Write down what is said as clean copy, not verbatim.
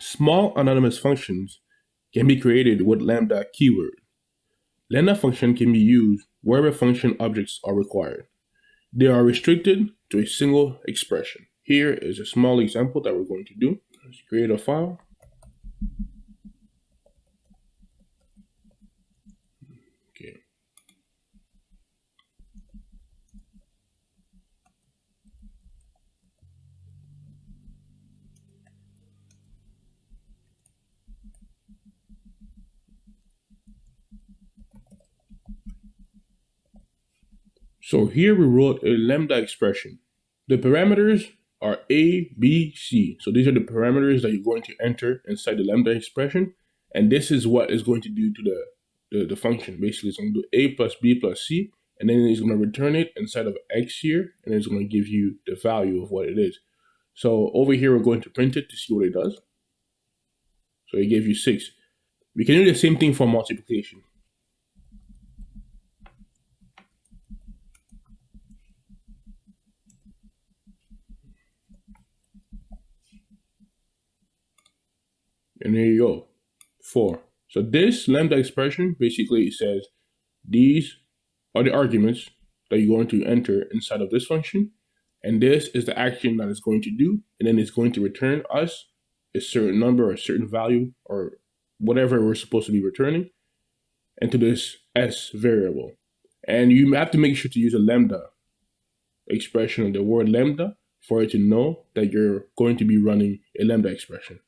Small anonymous functions can be created with Lambda keyword. Lambda function can be used wherever function objects are required. They are restricted to a single expression. Here is a small example that we're going to do. Let's create a file. Okay. So here we wrote a lambda expression. The parameters are A, B, C. So these are the parameters that you're going to enter inside the lambda expression. And this is what is going to do to the function. Basically, it's going to do A plus B plus C. And then it's going to return it inside of X here. And it's going to give you the value of what it is. So over here, we're going to print it to see what it does. So it gave you 6. We can do the same thing for multiplication. And there you go, 4. So this lambda expression basically says these are the arguments that you're going to enter inside of this function. And this is the action that it's going to do. And then it's going to return us a certain number or a certain value or whatever we're supposed to be returning into this S variable. And you have to make sure to use a lambda expression, the word lambda, for it to know that you're going to be running a lambda expression.